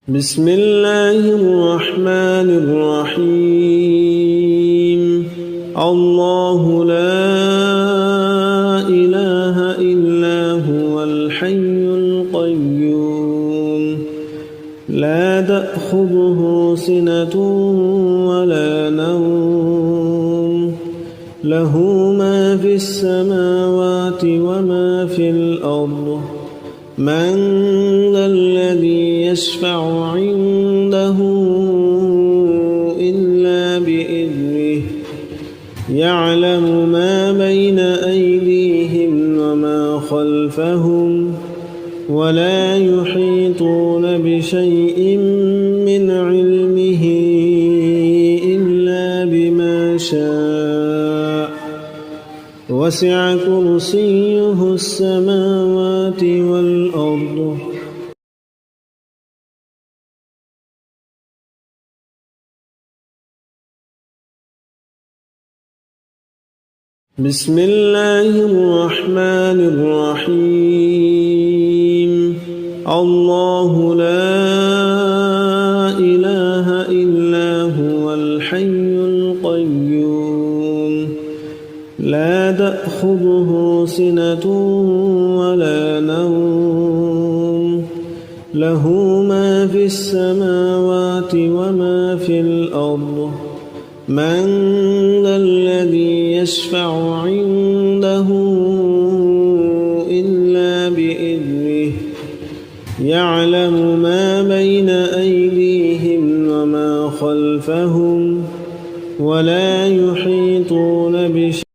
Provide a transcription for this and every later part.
بسم الله الرحمن الرحيم الله لا إله إلا هو الحي القيوم لا تأخذه سنة ولا نوم له ما في السماوات وما في الأرض من ذا الذي يشفع عنده إلا بإذنه يعلم ما بين أيديهم وما خلفهم ولا يحيطون بشيء من علمه إلا بما شاء وسع كرسيه السماوات والأرض بسم الله الرحمن الرحيم الله لا إله إلا هو الحي القيوم لا تأخذه سنة ولا نوم له ما في السماوات وما في الأرض من ذا الذي يشفع عنده إلا بإذنه يعلم ما بين أيديهم وما خلفهم ولا يحيطون بشيء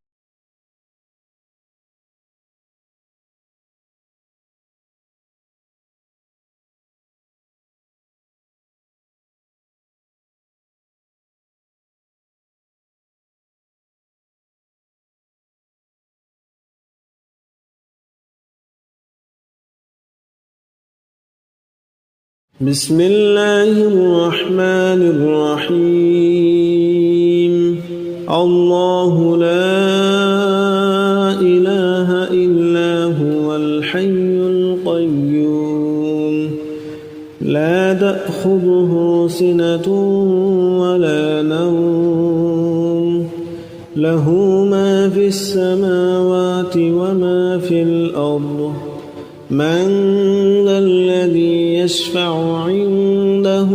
بسم الله الرحمن الرحيم الله لا إله إلا هو الحي القيوم لا تأخذه سنة ولا نوم له ما في السماوات وما في الأرض من ذا الذي يشفع عنده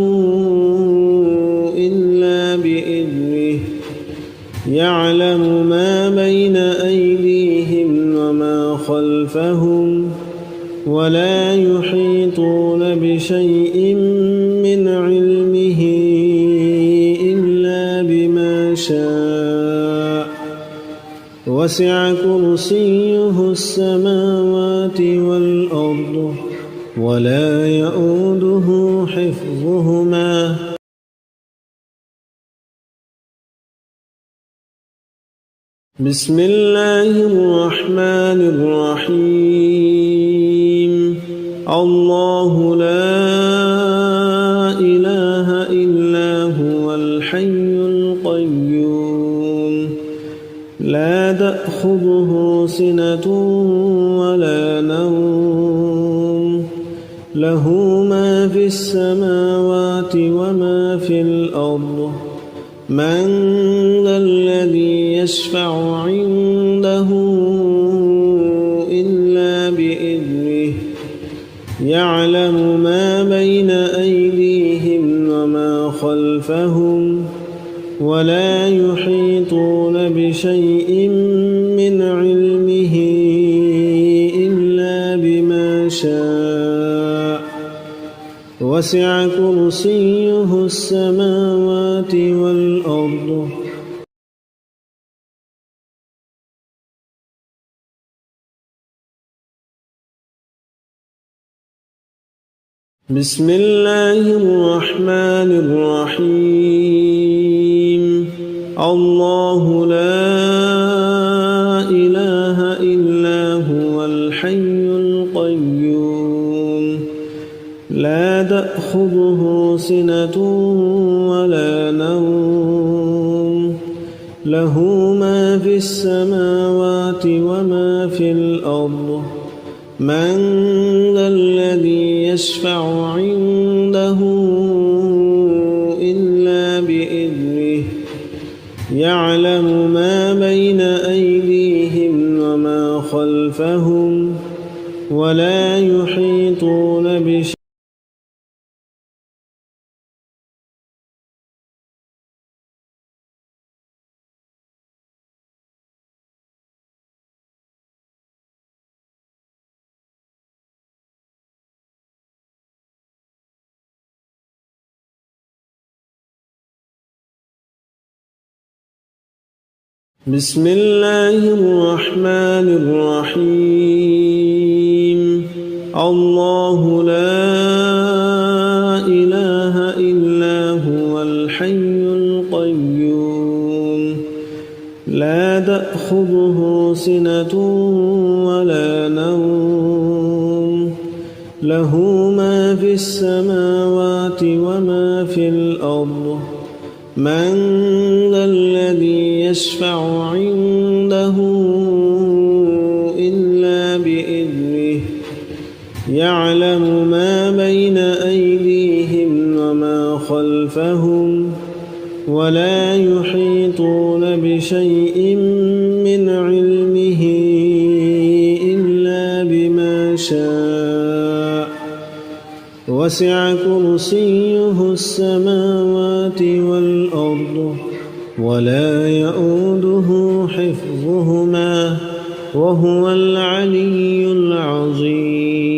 إلا بإذنه يعلم ما بين أيديهم وما خلفهم ولا يحيطون بشيء من علمه إلا بما شاء وسع كرسيه السماوات والأرض ولا يؤوده حفظهما بسم الله الرحمن الرحيم الله لا إله إلا هو الحي القيوم لا تأخذه سنة ولا نوم له ما في السماوات وما في الأرض من ذا الذي يشفع عنده إلا بإذنه يعلم ما بين أيديهم وما خلفهم ولا يحيطون بشيء من علمه إلا بما شاء وسع كرسيه السماوات والأرض بسم الله الرحمن الرحيم الله لا إله إلا هو الحي القيوم لا تأخذه سنة ولا نوم له ما في السماوات وما في الأرض من ذا الذي يشفع عنده إلا بإذنه يعلم ما بين أيديهم وما خلفهم ولا يحيطون بشيء بسم الله الرحمن الرحيم الله لا إله إلا هو الحي القيوم لا تأخذه سنة ولا نوم له ما في السماوات وما في الأرض من ذا الذي يشفع عنده إلا بإذنه يعلم ما بين أيديهم وما خلفهم ولا يحيطون بشيء من علمه إلا بما شاء وسع كرسيه السماوات والأرض ولا يؤوده حفظهما وهو العلي العظيم